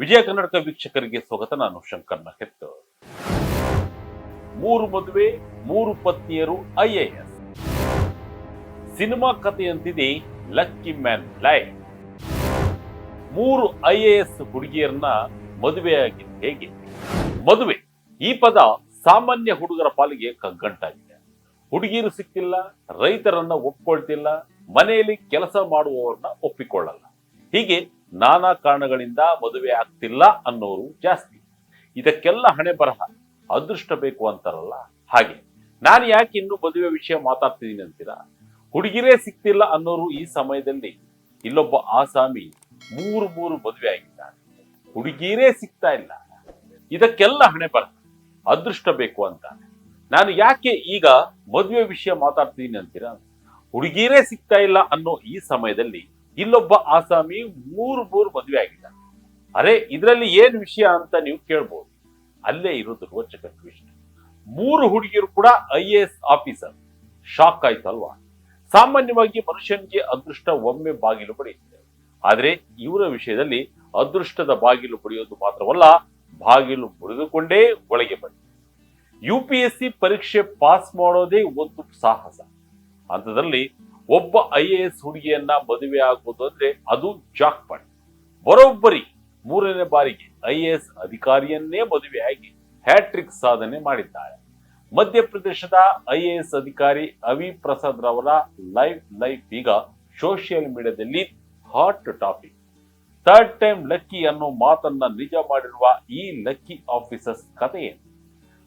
ವಿಜಯ ಕರ್ನಾಟಕ ವೀಕ್ಷಕರಿಗೆ ಸ್ವಾಗತ. ನಾನು ಶಂಕರ್ ನಕೆತ್ತು. ಮೂರು ಮದುವೆ, ಮೂರು ಪತ್ನಿಯರು IAS. ಸಿನಿಮಾ ಕಥೆಯಂತಿದೆ ಲಕ್ಕಿ ಮ್ಯಾನ್ ಲೈಫ್. ಮೂರು IAS ಹುಡುಗಿಯರನ್ನ ಮದುವೆಯಾಗಿದೆ ಹೇಗೆ? ಮದುವೆ ಈ ಪದ ಸಾಮಾನ್ಯ ಹುಡುಗರ ಪಾಲಿಗೆ ಕಗ್ಗಂಟಾಗಿದೆ. ಹುಡುಗಿಯರು ಸಿಕ್ತಿಲ್ಲ, ರೈತರನ್ನ ಒಪ್ಕೊಳ್ತಿಲ್ಲ, ಮನೆಯಲ್ಲಿ ಕೆಲಸ ಮಾಡುವವರನ್ನ ಒಪ್ಪಿಕೊಳ್ಳಲ್ಲ. ಹೀಗೆ ನಾನಾ ಕಾರಣಗಳಿಂದ ಮದುವೆ ಆಗ್ತಿಲ್ಲ ಅನ್ನೋರು ಜಾಸ್ತಿ. ಇದಕ್ಕೆಲ್ಲ ಹಣೆ ಬರಹ ಅದೃಷ್ಟ ಬೇಕು ಅಂತಾರಲ್ಲ ಹಾಗೆ. ನಾನು ಯಾಕೆ ಇನ್ನು ಮದುವೆ ವಿಷಯ ಮಾತಾಡ್ತಿದ್ದೀನಿ ಅಂತೀರಾ? ಹುಡುಗಿರೇ ಸಿಕ್ತಿಲ್ಲ ಅನ್ನೋರು ಈ ಸಮಯದಲ್ಲಿ ಇಲ್ಲೊಬ್ಬ ಆಸಾಮಿ ಮೂರು ಮದುವೆ ಆಗಿದ್ದಾನೆ. ಹುಡುಗಿರೇ ಸಿಗ್ತಾ ಇಲ್ಲ, ಇದಕ್ಕೆಲ್ಲ ಹಣೆ ಬರಹ ಅದೃಷ್ಟ ಬೇಕು ಅಂತಾನೆ. ನಾನು ಯಾಕೆ ಈಗ ಮದುವೆ ವಿಷಯ ಮಾತಾಡ್ತಿದ್ದೀನಿ ಅಂತೀರಾ? ಹುಡುಗಿರೇ ಸಿಗ್ತಾ ಇಲ್ಲ ಅನ್ನೋ ಈ ಸಮಯದಲ್ಲಿ ಇಲ್ಲೊಬ್ಬ ಆಸಾಮಿ ಮೂರು ಮದುವೆ ಆಗಿದ್ದಾನೆ. ಅರೆ, ಇದರಲ್ಲಿ ಏನ್ ವಿಷಯ ಅಂತ ನೀವು ಕೇಳ್ಬೋದು. ಅಲ್ಲೇ ಇರೋದು ರೋಚಕ ಟ್ವಿಸ್ಟ್. ಮೂರು ಹುಡುಗಿಯರು ಕೂಡ IAS ಆಫೀಸರ್. ಶಾಕ್ ಆಯ್ತಲ್ವಾ? ಸಾಮಾನ್ಯವಾಗಿ ಮನುಷ್ಯನಿಗೆ ಅದೃಷ್ಟ ಒಮ್ಮೆ ಬಾಗಿಲು ಬಡಿಯುತ್ತೆ. ಆದ್ರೆ ಇವರ ವಿಷಯದಲ್ಲಿ ಅದೃಷ್ಟದ ಬಾಗಿಲು ಬಡಿಯೋದು ಮಾತ್ರವಲ್ಲ, ಬಾಗಿಲು ಮುರಿದುಕೊಂಡೇ ಒಳಗೆ ಬಂದಿದೆ. UPSC ಪರೀಕ್ಷೆ ಪಾಸ್ ಮಾಡೋದೇ ಒಂದು ಸಾಹಸ. ಅಂತದಲ್ಲಿ ಒಬ್ಬ IAS ಹುಡುಗಿಯನ್ನ ಮದುವೆ ಆಗುವುದು ಅಂದ್ರೆ ಅದು ಜಾಕ್ಪಾಟ್. ಬರೋಬ್ಬರಿ ಮೂರನೇ ಬಾರಿಗೆ IAS ಅಧಿಕಾರಿಯನ್ನೇ ಮದುವೆಯಾಗಿ ಹ್ಯಾಟ್ರಿಕ್ ಸಾಧನೆ ಮಾಡಿದ್ದಾರೆ. ಮಧ್ಯಪ್ರದೇಶದ IAS ಅಧಿಕಾರಿ ಅವಿ ಪ್ರಸಾದ್ ರವರ ಲೈಫ್ ಈಗ ಸೋಷಿಯಲ್ ಮೀಡಿಯಾದಲ್ಲಿ hot topic. Third time lucky ಅನ್ನೋ ಮಾತನ್ನ ನಿಜ ಮಾಡಿರುವ ಈ ಲಕ್ಕಿ ಆಫೀಸರ್ಸ್ ಕಥೆ ಏನು?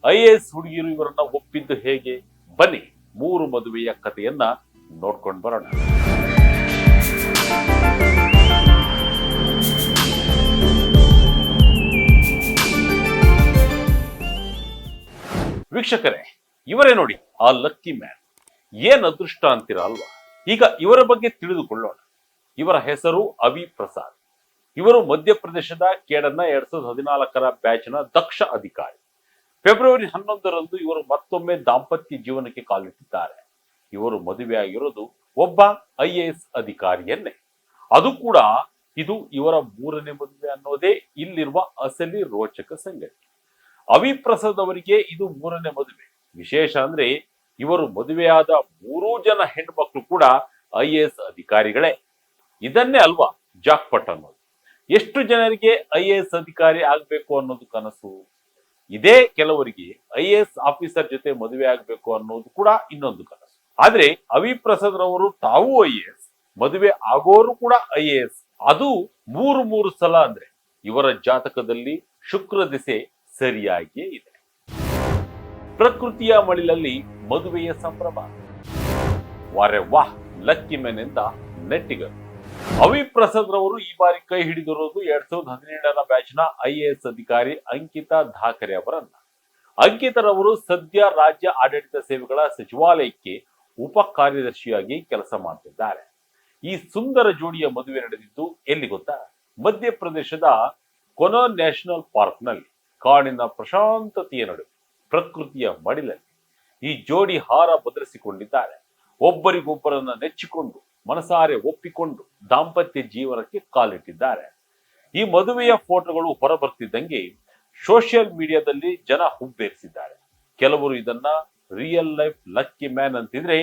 IAS ಹುಡುಗಿಯರು ಇವರನ್ನ ಒಪ್ಪಿದ್ದು ಹೇಗೆ? ಬನ್ನಿ ಮೂರು ಮದುವೆಯ ಕಥೆಯನ್ನ ನೋಡ್ಕೊಂಡು ಬರೋಣ. ವೀಕ್ಷಕರೇ, ಇವರೇ ನೋಡಿ ಆ ಲಕ್ಕಿ ಮ್ಯಾನ್. ಏನ್ ಅದೃಷ್ಟ ಅಂತೀರ ಅಲ್ವಾ? ಈಗ ಇವರ ಬಗ್ಗೆ ತಿಳಿದುಕೊಳ್ಳೋಣ. ಇವರ ಹೆಸರು ಅವಿ ಪ್ರಸಾದ್. ಇವರು ಮಧ್ಯಪ್ರದೇಶದ ಕೇಡನ್ನ 2014ರ ಬ್ಯಾಚ್ನ ದಕ್ಷ ಅಧಿಕಾರಿ. ಫೆಬ್ರವರಿ 11ರಂದು ಇವರು ಮತ್ತೊಮ್ಮೆ ದಾಂಪತ್ಯ ಜೀವನಕ್ಕೆ ಕಾಲಿಟ್ಟಿದ್ದಾರೆ. ಇವರು ಮದುವೆಯಾಗಿರೋದು ಒಬ್ಬ IAS ಅಧಿಕಾರಿಯನ್ನೇ. ಅದು ಕೂಡ ಇದು ಇವರ ಮೂರನೇ ಮದುವೆ ಅನ್ನೋದೇ ಇಲ್ಲಿರುವ ಅಸಲಿ ರೋಚಕ ಸಂಗತಿ. ಅವಿ ಪ್ರಸಾದ್ ಅವರಿಗೆ ಇದು ಮೂರನೇ ಮದುವೆ. ವಿಶೇಷ ಅಂದ್ರೆ ಇವರು ಮದುವೆಯಾದ 3 ಜನ ಹೆಣ್ಮಕ್ಳು ಕೂಡ IAS ಅಧಿಕಾರಿಗಳೇ. ಇದನ್ನೇ ಅಲ್ವಾ ಜಾಕ್ಪಾಟ್ ಅನ್ನೋದು. ಎಷ್ಟು ಜನರಿಗೆ IAS ಅಧಿಕಾರಿ ಆಗ್ಬೇಕು ಅನ್ನೋದು ಕನಸು. ಇದೇ ಕೆಲವರಿಗೆ IAS ಆಫೀಸರ್ ಜೊತೆ ಮದುವೆ ಆಗ್ಬೇಕು ಅನ್ನೋದು ಕೂಡ ಇನ್ನೊಂದು ಕನಸು. ಆದ್ರೆ ಅವಿ ಪ್ರಸಾದ್ ರವರು ತಾವು IAS, ಮದುವೆ ಆಗೋರು ಕೂಡ IAS. ಅದು ಮೂರು ಸಲ. ಅಂದ್ರೆ ಇವರ ಜಾತಕದಲ್ಲಿ ಶುಕ್ರ ದಿಸೆ ಸರಿಯಾಗಿಯೇ ಇದೆ. ಪ್ರಕೃತಿಯ ಮಡಿಲಲ್ಲಿ ಮದುವೆಯ ಸಂಭ್ರಮ. ವಾರೆ ವಾಹ್, ಲಕ್ಕಿ ಮೆನ್ ಎಂದ ನೆಟ್ಟಿಗರು. ಅವಿ ಪ್ರಸಾದ್ ರವರು ಈ ಬಾರಿ ಕೈ ಹಿಡಿದಿರೋದು 2017ರ ಬ್ಯಾಚ್ನ IAS ಅಧಿಕಾರಿ ಅಂಕಿತಾ ಧಾಕರೆ ಅವರನ್ನ. ಅಂಕಿತರವರು ಸದ್ಯ ರಾಜ್ಯ ಆಡಳಿತ ಸೇವೆಗಳ ಸಚಿವಾಲಯಕ್ಕೆ ಉಪ ಕಾರ್ಯದರ್ಶಿಯಾಗಿ ಕೆಲಸ ಮಾಡ್ತಿದ್ದಾರೆ. ಈ ಸುಂದರ ಜೋಡಿಯ ಮದುವೆ ನಡೆದಿದ್ದು ಎಲ್ಲಿ ಗೊತ್ತಾ? ಮಧ್ಯಪ್ರದೇಶದ ಕೊನೋ ನ್ಯಾಷನಲ್ ಪಾರ್ಕ್ ನಲ್ಲಿ, ಕಾಡಿನ ಪ್ರಶಾಂತತೆಯ ನಡುವೆ, ಪ್ರಕೃತಿಯ ಮಡಿಲಲ್ಲಿ ಈ ಜೋಡಿ ಹಾರ ಬದಲಿಸಿಕೊಂಡಿದ್ದಾರೆ. ಒಬ್ಬರಿಗೊಬ್ಬರನ್ನ ನೆಚ್ಚಿಕೊಂಡು ಮನಸಾರೆ ಒಪ್ಪಿಕೊಂಡು ದಾಂಪತ್ಯ ಜೀವನಕ್ಕೆ ಕಾಲಿಟ್ಟಿದ್ದಾರೆ. ಈ ಮದುವೆಯ ಫೋಟೋಗಳು ಹೊರಬರ್ತಿದ್ದಂಗೆ ಸೋಷಿಯಲ್ ಮೀಡಿಯಾದಲ್ಲಿ ಜನ ಹುಬ್ಬೇರಿಸಿದ್ದಾರೆ. ಕೆಲವರು ಇದನ್ನ ರಿಯಲ್ ಲೈಫ್ ಲಕ್ಕಿ ಮ್ಯಾನ್ ಅಂತಿದ್ರೆ,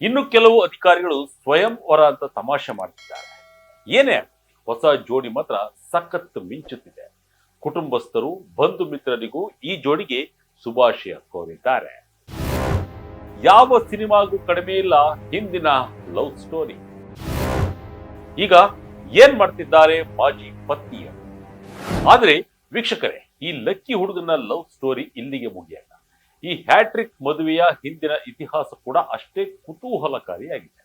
ಇನ್ನು ಕೆಲವು ಅಧಿಕಾರಿಗಳು ಸ್ವಯಂ ವರ ಅಂತ ತಮಾಷೆ ಮಾಡ್ತಿದ್ದಾರೆ. ಏನೇ ಹೊಸ ಜೋಡಿ ಮಾತ್ರ ಸಖತ್ ಮಿಂಚುತ್ತಿದೆ. ಕುಟುಂಬಸ್ಥರು ಬಂಧು ಮಿತ್ರರಿಗೂ ಈ ಜೋಡಿಗೆ ಶುಭಾಶಯ ಕೋರಿದ್ದಾರೆ. ಯಾವ ಸಿನಿಮಾಗೂ ಕಡಿಮೆ ಇಲ್ಲ ಹಿಂದಿನ ಲವ್ ಸ್ಟೋರಿ. ಈಗ ಏನ್ ಮಾಡ್ತಿದ್ದಾರೆ ಮಾಜಿ ಪತ್ನಿಯರು? ಆದ್ರೆ ವೀಕ್ಷಕರೇ, ಈ ಲಕ್ಕಿ ಹುಡುಗನ ಲವ್ ಸ್ಟೋರಿ ಇಲ್ಲಿಗೆ ಮುಗಿಯಲ್ಲ. ಈ ಹ್ಯಾಟ್ರಿಕ್ ಮದುವೆಯ ಹಿಂದಿನ ಇತಿಹಾಸ ಕೂಡ ಅಷ್ಟೇ ಕುತೂಹಲಕಾರಿಯಾಗಿದೆ.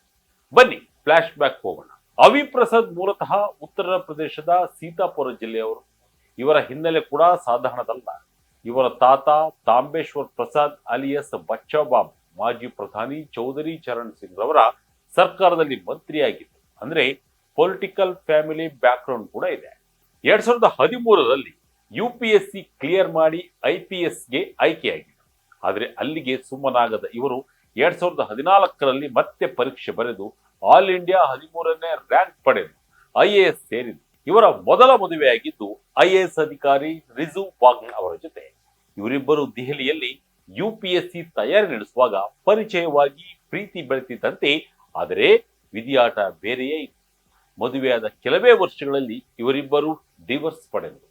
ಬನ್ನಿ ಫ್ಲಾಶ್ ಬ್ಯಾಕ್ ಹೋಗೋಣ. ಅವಿ ಪ್ರಸಾದ್ ಮೂಲತಃ ಉತ್ತರ ಪ್ರದೇಶದ ಸೀತಾಪುರ ಜಿಲ್ಲೆಯವರು. ಇವರ ಹಿನ್ನೆಲೆ ಕೂಡ ಸಾಧಾರಣದಲ್ಲ. ಇವರ ತಾತ ತಾಂಬೇಶ್ವರ್ ಪ್ರಸಾದ್ ಅಲಿಯಸ್ ಬಚ್ಚಾ ಬಾಬು ಮಾಜಿ ಪ್ರಧಾನಿ ಚೌಧರಿ ಚರಣ್ ಸಿಂಗ್ ರವರ ಸರ್ಕಾರದಲ್ಲಿ ಮಂತ್ರಿಯಾಗಿದ್ದು. ಅಂದ್ರೆ ಪೊಲಿಟಿಕಲ್ ಫ್ಯಾಮಿಲಿ ಬ್ಯಾಕ್ ಗ್ರೌಂಡ್ ಕೂಡ ಇದೆ. 2013ರಲ್ಲಿ UPSC ಕ್ಲಿಯರ್ ಮಾಡಿ IPSಗೆ ಆಯ್ಕೆಯಾಗಿದ್ದರು. ಆದ್ರೆ ಅಲ್ಲಿಗೆ ಸುಮ್ಮನಾಗದ ಇವರು 2014ರಲ್ಲಿ ಮತ್ತೆ ಪರೀಕ್ಷೆ ಬರೆದು ಆಲ್ ಇಂಡಿಯಾ 13ನೇ ರ್ಯಾಂಕ್ ಪಡೆದು IAS ಸೇರಿದ್ರು. ಇವರ ಮೊದಲ ಮದುವೆಯಾಗಿದ್ದು IAS ಅಧಿಕಾರಿ ರಿಜು ವಾಗ್ನ್ ಅವರ ಜೊತೆ. ಇವರಿಬ್ಬರು ದೆಹಲಿಯಲ್ಲಿ UPSC ತಯಾರಿ ನಡೆಸುವಾಗ ಪರಿಚಯವಾಗಿ ಪ್ರೀತಿ ಬೆಳೆತಿದ್ದಂತೆ, ಆದರೆ ವಿಧಿಯಾಟ ಬೇರೆಯೇ ಇತ್ತು. ಮದುವೆಯಾದ ಕೆಲವೇ ವರ್ಷಗಳಲ್ಲಿ ಇವರಿಬ್ಬರು ಡಿವೋರ್ಸ್ ಪಡೆದರು.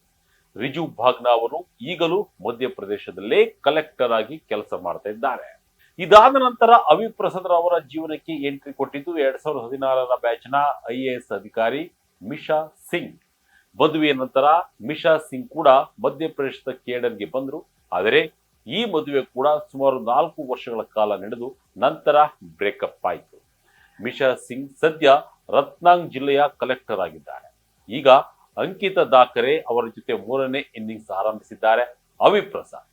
ರಿಜು ಭಾಗ್ನ ಅವರು ಈಗಲೂ ಮಧ್ಯಪ್ರದೇಶದಲ್ಲೇ ಕಲೆಕ್ಟರ್ ಆಗಿ ಕೆಲಸ ಮಾಡ್ತಾ ಇದ್ದಾರೆ. ಇದಾದ ನಂತರ ಅವಿ ಪ್ರಸಾದ್ ಅವರ ಜೀವನಕ್ಕೆ ಎಂಟ್ರಿ ಕೊಟ್ಟಿದ್ದು 2016ರ ಬ್ಯಾಚ್ನ IAS ಅಧಿಕಾರಿ ಮಿಶಾ ಸಿಂಗ್. ಮದುವೆಯ ನಂತರ ಮಿಶಾ ಸಿಂಗ್ ಕೂಡ ಮಧ್ಯಪ್ರದೇಶದ ಕೇಡರ್ಗೆ ಬಂದರು. ಆದರೆ ಈ ಮದುವೆ ಕೂಡ ಸುಮಾರು 4 ವರ್ಷಗಳ ಕಾಲ ನಡೆದು ನಂತರ ಬ್ರೇಕಪ್ ಆಯಿತು. ಮಿಶಾ ಸಿಂಗ್ ಸದ್ಯ ರತ್ನಾಂಗ್ ಜಿಲ್ಲೆಯ ಕಲೆಕ್ಟರ್ ಆಗಿದ್ದಾರೆ. ಈಗ ಅಂಕಿತ ದಾಕರೆ ಅವರ ಜೊತೆ 3ನೇ ಇನ್ನಿಂಗ್ಸ್ ಆರಂಭಿಸಿದ್ದಾರೆ ಅವಿ ಪ್ರಸಾದ್.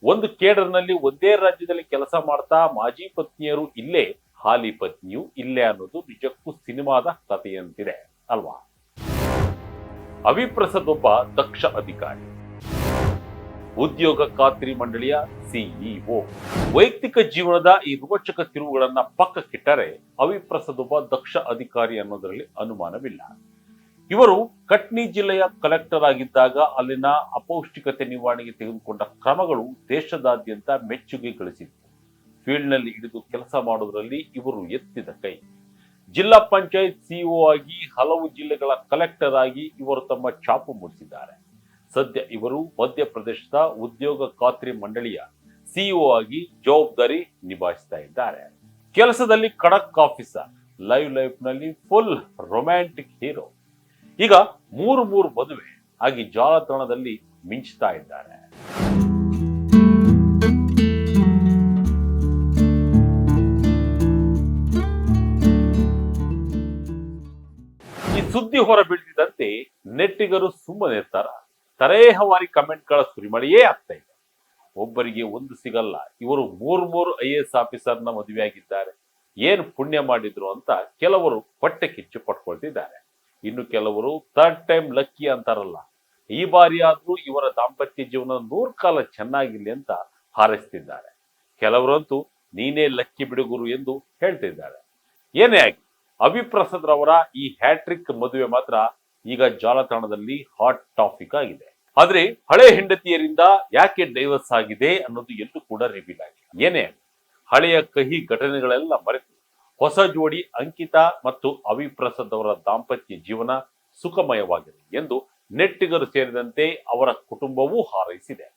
ಒಂದು ಕೇಡರ್ನಲ್ಲಿ ಒಂದೇ ರಾಜ್ಯದಲ್ಲಿ ಕೆಲಸ ಮಾಡ್ತಾ ಮಾಜಿ ಪತ್ನಿಯರು ಇಲ್ಲೇ, ಹಾಲಿ ಪತ್ನಿಯು ಇಲ್ಲೇ ಅನ್ನೋದು ನಿಜಕ್ಕೂ ಸಿನಿಮಾದ ಕಥೆಯಂತಿದೆ ಅಲ್ವಾ? ಅವಿ ಪ್ರಸಾದ್ ಒಬ್ಬ ದಕ್ಷ ಅಧಿಕಾರಿ, ಉದ್ಯೋಗ ಖಾತ್ರಿ ಮಂಡಳಿಯ CEO. ವೈಯಕ್ತಿಕ ಜೀವನದ ಈ ರೋಚಕ ತಿರುವುಗಳನ್ನ ಪಕ್ಕಕ್ಕಿಟ್ಟರೆ ಅವಿ ಪ್ರಸಾದ್ ಒಬ್ಬ ದಕ್ಷ ಅಧಿಕಾರಿ ಅನ್ನೋದರಲ್ಲಿ ಅನುಮಾನವಿಲ್ಲ. ಇವರು ಕಟ್ನಿ ಜಿಲ್ಲೆಯ ಕಲೆಕ್ಟರ್ ಆಗಿದ್ದಾಗ ಅಲ್ಲಿನ ಅಪೌಷ್ಟಿಕತೆ ನಿವಾರಣೆಗೆ ತೆಗೆದುಕೊಂಡ ಕ್ರಮಗಳು ದೇಶದಾದ್ಯಂತ ಮೆಚ್ಚುಗೆ ಗಳಿಸಿತ್ತು. ಫೀಲ್ಡ್ ನಲ್ಲಿ ಹಿಡಿದು ಕೆಲಸ ಮಾಡುವುದರಲ್ಲಿ ಇವರು ಎತ್ತಿದ ಕೈ. ಜಿಲ್ಲಾ ಪಂಚಾಯತ್ CEO ಆಗಿ ಹಲವು ಜಿಲ್ಲೆಗಳ ಕಲೆಕ್ಟರ್ ಆಗಿ ಇವರು ತಮ್ಮ ಛಾಪು ಮೂಡಿಸಿದ್ದಾರೆ. ಸದ್ಯ ಇವರು ಮಧ್ಯಪ್ರದೇಶದ ಉದ್ಯೋಗ ಖಾತ್ರಿ ಮಂಡಳಿಯ CEO ಆಗಿ ಜವಾಬ್ದಾರಿ ನಿಭಾಯಿಸ್ತಾ ಇದ್ದಾರೆ. ಕೆಲಸದಲ್ಲಿ ಖಡಕ್ ಆಫೀಸರ್, ಲೈಫ್ ನಲ್ಲಿ ಫುಲ್ ರೊಮ್ಯಾಂಟಿಕ್ ಹೀರೋ. ಈಗ 3 ಮದುವೆ ಆಗಿ ಜಾಲತಾಣದಲ್ಲಿ ಮಿಂಚ್ತಾ ಇದ್ದಾರೆ. ಈ ಸುದ್ದಿ ಹೊರ ಬೀಳ್ತಿದ್ದಂತೆ ನೆಟ್ಟಿಗರು ಸುಮ್ಮನೆ ಇರ್ತಾರ? ತರೇಹವಾರಿ ಕಮೆಂಟ್ಗಳ ಸುರಿಮಳೆಯೇ ಆಗ್ತಾ ಇದೆ. ಒಬ್ಬರಿಗೆ ಒಂದು ಸಿಗಲ್ಲ, ಇವರು 3 IAS ಆಫೀಸರ್ನ ಮದುವೆಯಾಗಿದ್ದಾರೆ. ಏನು ಪುಣ್ಯ ಮಾಡಿದ್ರು ಅಂತ ಕೆಲವರು ಹೊಟ್ಟೆ ಕಿಚ್ಚು ಪಟ್ಕೊಳ್ತಿದ್ದಾರೆ. ಇನ್ನು ಕೆಲವರು 3rd ಟೈಮ್ ಲಕ್ಕಿ ಅಂತಾರಲ್ಲ, ಈ ಬಾರಿ ಆದ್ರೂ ಇವರ ದಾಂಪತ್ಯ ಜೀವನ 100 ಕಾಲ ಚೆನ್ನಾಗಿರ್ಲಿ ಅಂತ ಹಾರೈಸ್ತಿದ್ದಾರೆ. ಕೆಲವರಂತೂ ನೀನೇ ಲಕ್ಕಿ ಬಿಡುಗುರು ಎಂದು ಹೇಳ್ತಿದ್ದಾರೆ. ಏನೇ ಆಗಿ ಅವಿ ಪ್ರಸಾದ್ ರವರ ಈ ಹ್ಯಾಟ್ರಿಕ್ ಮದುವೆ ಮಾತ್ರ ಈಗ ಜಾಲತಾಣದಲ್ಲಿ ಹಾಟ್ ಟಾಪಿಕ್ ಆಗಿದೆ. ಆದ್ರೆ ಹಳೆ ಹೆಂಡತಿಯರಿಂದ ಯಾಕೆ ಡೈವರ್ಸ್ ಆಗಿದೆ ಅನ್ನೋದು ಎಲ್ಲೂ ಕೂಡ ರಿವೀಲ್ ಆಗಿದೆ. ಏನೇ ಹಳೆಯ ಕಹಿ ಘಟನೆಗಳೆಲ್ಲ ಮರೆತು ಹೊಸ ಜೋಡಿ ಅಂಕಿತಾ ಮತ್ತು ಅವಿ ಪ್ರಸಾದ್ ಅವರ ದಾಂಪತ್ಯ ಜೀವನ ಸುಖಮಯವಾಗಿದೆ ಎಂದು ನೆಟ್ಟಿಗರು ಸೇರಿದಂತೆ ಅವರ ಕುಟುಂಬವೂ ಹಾರೈಸಿದೆ.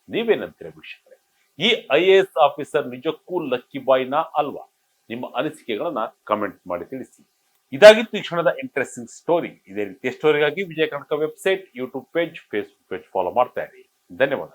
ನೀವೇನಂತೀರ ವೀಕ್ಷಕರೇ? ಈ IAS ಆಫೀಸರ್ ನಿಜಕ್ಕೂ ಲಕ್ಕಿ ಬಾಯ್ನ ಅಲ್ವಾ? ನಿಮ್ಮ ಅನಿಸಿಕೆಗಳನ್ನ ಕಮೆಂಟ್ ಮಾಡಿ ತಿಳಿಸಿ. ಇದಾಗಿತ್ತು ಈ ಕ್ಷಣದ ಇಂಟ್ರೆಸ್ಟಿಂಗ್ ಸ್ಟೋರಿ. ಇದೇ ರೀತಿಯ ಸ್ಟೋರಿಗಾಗಿ Vijaya Karnataka website, YouTube page, Facebook page follow ಮಾಡ್ತಾ ಇರಿ. ಧನ್ಯವಾದ.